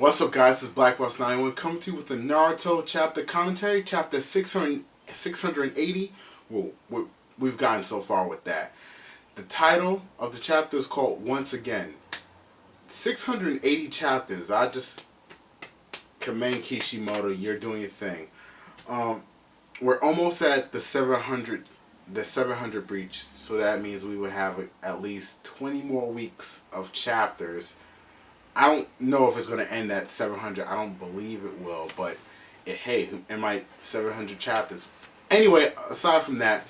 What's up, guys? This is Black Boss 91 coming to you with the Naruto chapter commentary, chapter 680. We've gotten so far with that. The title of the chapter is called Once Again. 680 chapters. I just commend Kishimoto. You're doing your thing. We're almost at the 700 breach, so that means we would have at least 20 more weeks of chapters. I don't know if it's going to end at 700. I don't believe it will, but hey, it might 700 chapters. Anyway, aside from that,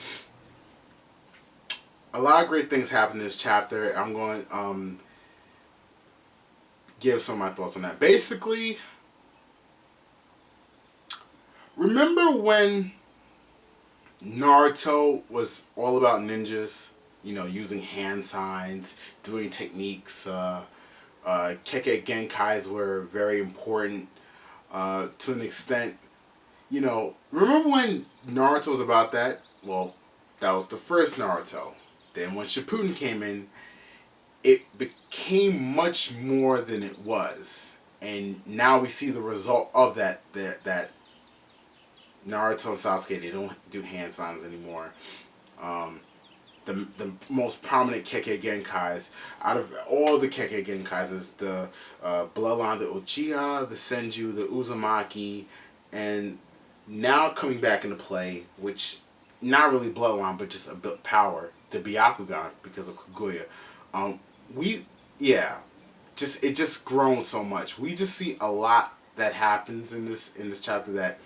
a lot of great things happen in this chapter. I'm going to give some of my thoughts on that. Basically, remember when Naruto was all about ninjas? You know, using hand signs, doing techniques, Keke Genkais were very important to an extent. You know, remember when Naruto was about that? Well, that was the first Naruto. Then when Shippuden came in, it became much more than it was. And now we see the result of that Naruto and Sasuke, they don't do hand signs anymore. The most prominent Keke Genkais, out of all the Keke Genkais, is the Bloodline, the Uchiha, the Senju, the Uzumaki, and now coming back into play, which, not really Bloodline, but just a bit power, the Byakugan, because of Kaguya. It just grown so much. We just see a lot that happens in this chapter. That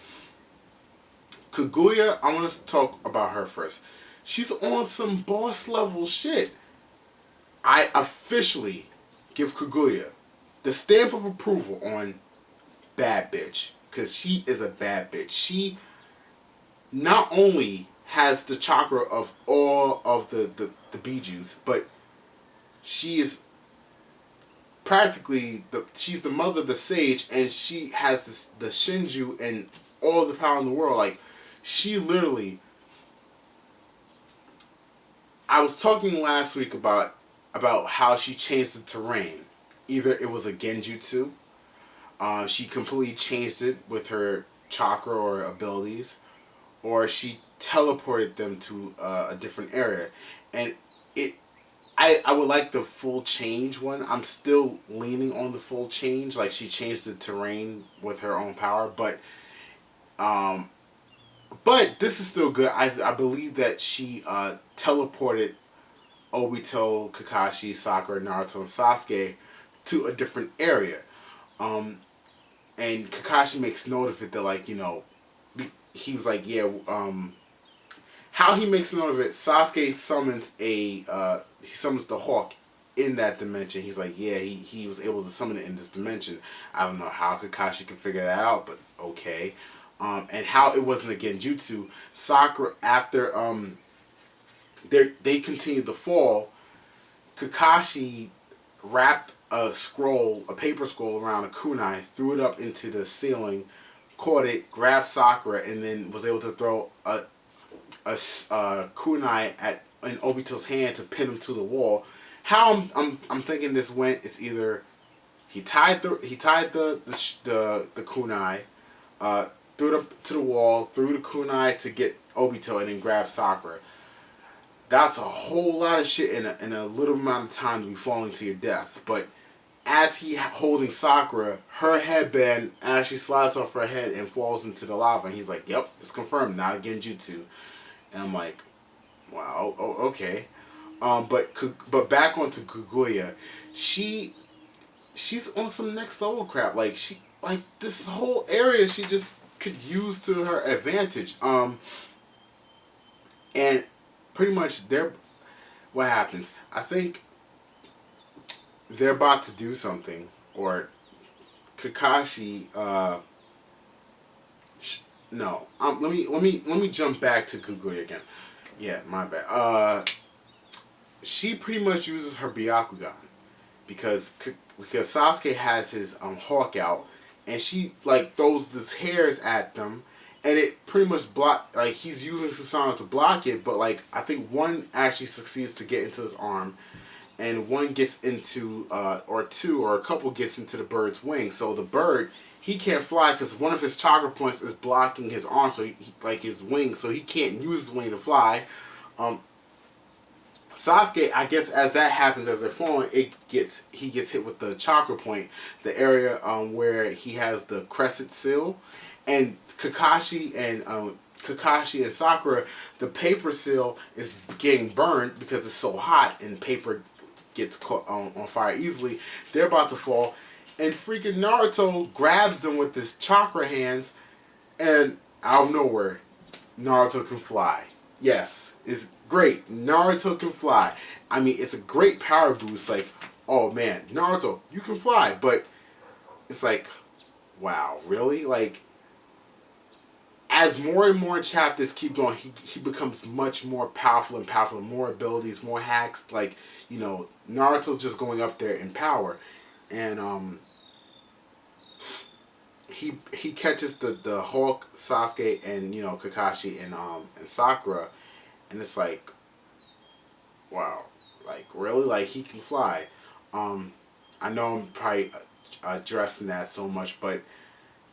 Kaguya, I want to talk about her first. She's on some boss level shit. I officially give Kaguya the stamp of approval on bad bitch. Because she is a bad bitch. She not only has the chakra of all of the Bijus, but she is practically, she's the mother of the sage, and she has the Shinju and all the power in the world. Like, she literally... I was talking last week about how she changed the terrain. Either it was a genjutsu, she completely changed it with her chakra or abilities, or she teleported them to a different area. And I would like the full change one. I'm still leaning on the full change, like she changed the terrain with her own power, but this is still good. I believe that she teleported Obito, Kakashi, Sakura, Naruto, and Sasuke to a different area. And Kakashi makes note of it that, like, you know, he was like, yeah, how he makes note of it, Sasuke summons he summons the Hawk in that dimension. He's like, yeah, he was able to summon it in this dimension. I don't know how Kakashi can figure that out, but okay. And how it wasn't a genjutsu. Sakura, after they continued to fall, Kakashi wrapped a paper scroll around a kunai, threw it up into the ceiling, caught it, grabbed Sakura, and then was able to throw a kunai in Obito's hand to pin him to the wall. How I'm thinking this went is either he tied the kunai, threw it up to the wall, threw the kunai to get Obito, and then grabbed Sakura. That's a whole lot of shit in a little amount of time to be falling to your death. But as he holding Sakura, her headband actually slides off her head and falls into the lava. And he's like, yep, it's confirmed, not a genjutsu. And I'm like, wow, okay. But back onto Kaguya, she's on some next level crap. Like, this whole area she just could use to her advantage. And pretty much what happens, I think they're about to do something, or Kakashi, no, let me jump back to Kaguya again. Yeah, my bad. She pretty much uses her Byakugan because Sasuke has his Hawk out, and she like throws these hairs at them, and it pretty much he's using Susanoo to block it, but like I think one actually succeeds to get into his arm, and one gets into, or two, or a couple gets into the bird's wing. So the bird, he can't fly because one of his chakra points is blocking his arm, so like his wing, so he can't use his wing to fly. Um, Sasuke, I guess, as that happens, as they're falling, he gets hit with the chakra point, the area where he has the crescent seal, and Kakashi and Sakura, the paper seal is getting burned because it's so hot and paper gets caught on fire easily. They're about to fall, and freaking Naruto grabs them with his chakra hands, and out of nowhere, Naruto can fly. Yes, it's great. Naruto can fly. I mean, it's a great power boost. Like, oh man, Naruto, you can fly. But it's like, wow, really? Like, as more and more chapters keep going, he becomes much more powerful and powerful. More abilities, more hacks. Like, you know, Naruto's just going up there in power. And he catches the Hulk, Sasuke, and, you know, Kakashi and Sakura. And it's like, wow, like, really? Like, he can fly. I know I'm probably addressing that so much, but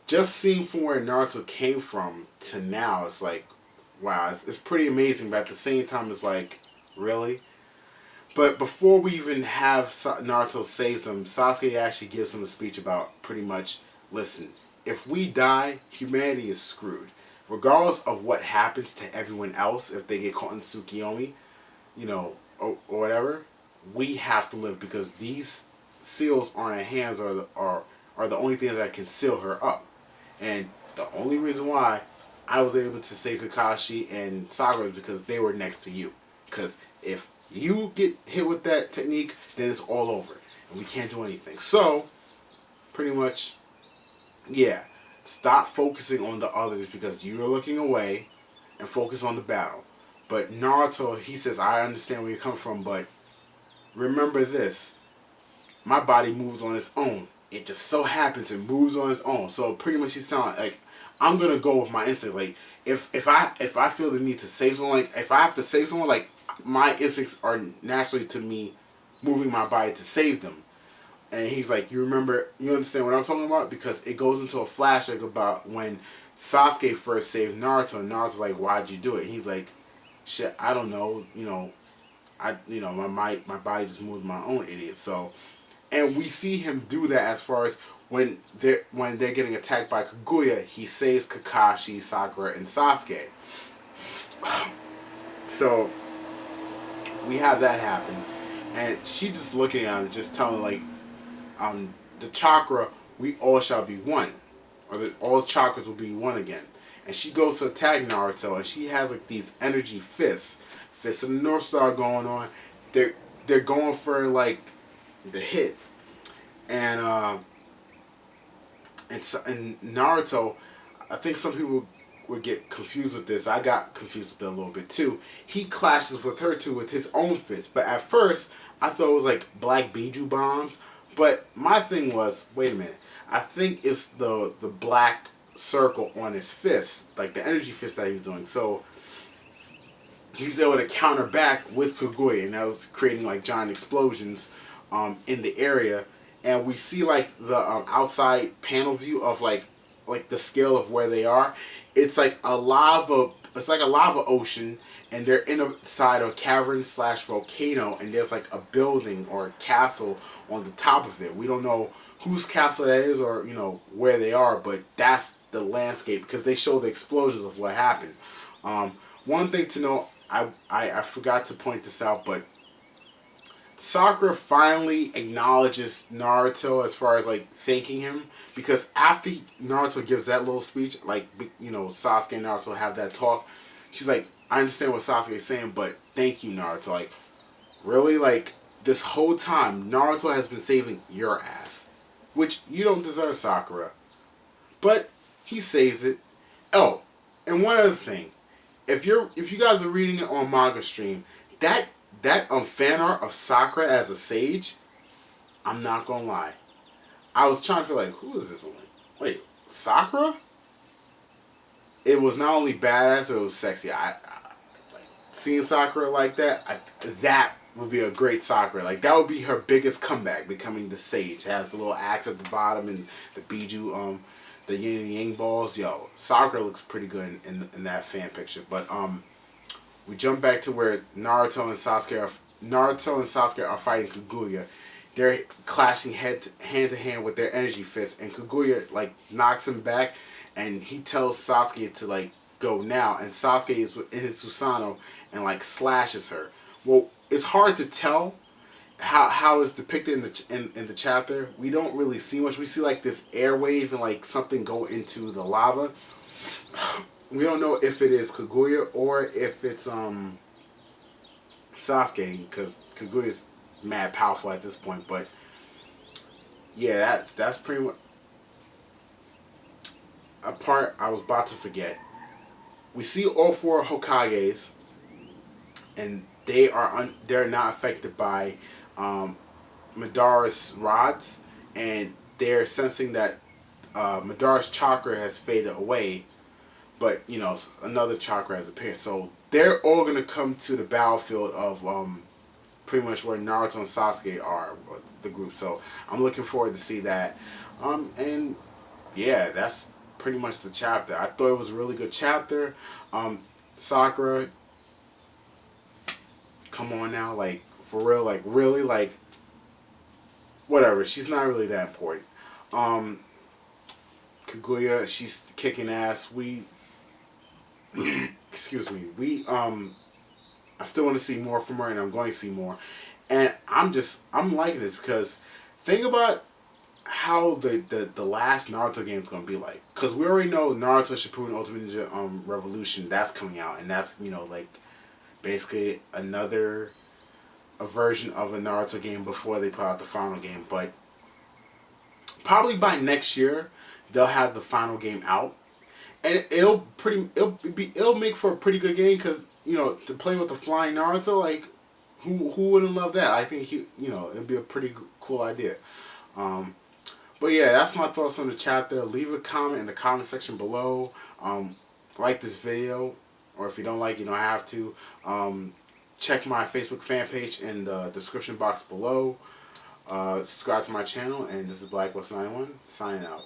just seeing from where Naruto came from to now, it's like, wow, it's pretty amazing. But at the same time, it's like, really? But before we even have Naruto saves him, Sasuke actually gives him a speech about pretty much, listen, if we die, humanity is screwed. Regardless of what happens to everyone else, if they get caught in Tsukiyomi, you know, or whatever, we have to live because these seals on our hands are the only things that can seal her up. And the only reason why I was able to save Kakashi and Sakura is because they were next to you. Because if you get hit with that technique, then it's all over. And we can't do anything. So, pretty much, yeah. Stop focusing on the others because you're looking away and focus on the battle. But Naruto, he says, I understand where you come from, but remember this. My body moves on its own. It just so happens it moves on its own. So pretty much he's telling, like, I'm going to go with my instinct. Like, if I feel the need to save someone, like, if I have to save someone, like, my instincts are naturally to me moving my body to save them. And he's like, you understand what I'm talking about? Because it goes into a flashback about when Sasuke first saved Naruto. And Naruto's like, why'd you do it? And he's like, shit, I don't know. You know, my body just moved my own, idiot. So, and we see him do that as far as when they're getting attacked by Kaguya, he saves Kakashi, Sakura, and Sasuke. So, we have that happen. And she just looking at him, just telling like, the chakra, we all shall be one. Or all chakras will be one again. And she goes to attack Naruto, and she has like these energy fists. Fists of the North Star going on. They're going for like the hit. And Naruto, I think some people would get confused with this. I got confused with it a little bit too. He clashes with her too with his own fist. But at first, I thought it was like black Biju bombs. But my thing was, wait a minute. I think it's the black circle on his fist, like the energy fist that he was doing. So he was able to counter back with Kaguya, and that was creating like giant explosions in the area. And we see like the outside panel view of like the scale of where they are. It's like a lava. It's like a lava ocean, and they're inside a cavern / volcano, and there's like a building or a castle on the top of it. We don't know whose castle that is or, you know, where they are, but that's the landscape because they show the explosions of what happened. One thing to know, I forgot to point this out, but Sakura finally acknowledges Naruto as far as like thanking him, because after Naruto gives that little speech, like, you know, Sasuke and Naruto have that talk, she's like, I understand what Sasuke is saying, but thank you, Naruto. Like, really? Like, this whole time, Naruto has been saving your ass, which you don't deserve, Sakura. But he saves it. Oh, and one other thing, if you guys are reading it on Manga Stream, that fan art of Sakura as a sage, I'm not gonna lie, I was trying to feel like, who is this one? Wait, Sakura? It was not only badass, it was sexy. I like seeing Sakura like that. That would be a great Sakura. Like that would be her biggest comeback, becoming the Sage. It has the little axe at the bottom and the Biju, the yin and yang balls. Yo, Sakura looks pretty good in that fan picture. But we jump back to where Naruto and Sasuke are fighting Kaguya. They're clashing hand to hand with their energy fists, and Kaguya like knocks him back, and he tells Sasuke to like go now, and Sasuke is in his Susanoo and like slashes her. Well, it's hard to tell how it's depicted in the chapter. We don't really see much. We see like this air wave and like something go into the lava. We don't know if it is Kaguya or if it's Sasuke, because Kaguya's mad powerful at this point. But yeah, that's pretty much a part I was about to forget. We see all four Hokages, and they're not affected by Madara's rods, and they're sensing that Madara's chakra has faded away, but you know another chakra has appeared. So they're all gonna come to the battlefield of pretty much where Naruto and Sasuke are, the group. So I'm looking forward to see that. And yeah, that's pretty much the chapter. I thought it was a really good chapter. Sakura, come on now, like for real, like really, like whatever. She's not really that important. Kaguya, she's kicking ass. Excuse me. I still want to see more from her, and I'm going to see more. And I'm liking this because think about how the last Naruto game is going to be like. Because we already know Naruto Shippuden Ultimate Ninja Revolution, that's coming out, and that's, you know, like basically a version of a Naruto game before they put out the final game. But probably by next year they'll have the final game out, and it'll make for a pretty good game, because you know, to play with the flying Naruto, like who wouldn't love that? I think it'd be a pretty cool idea. But yeah, that's my thoughts on the chapter. Leave a comment in the comment section below. Like this video, or if you don't like, you don't have to. Check my Facebook fan page in the description box below. Subscribe to my channel, and this is Black West 91 signing out.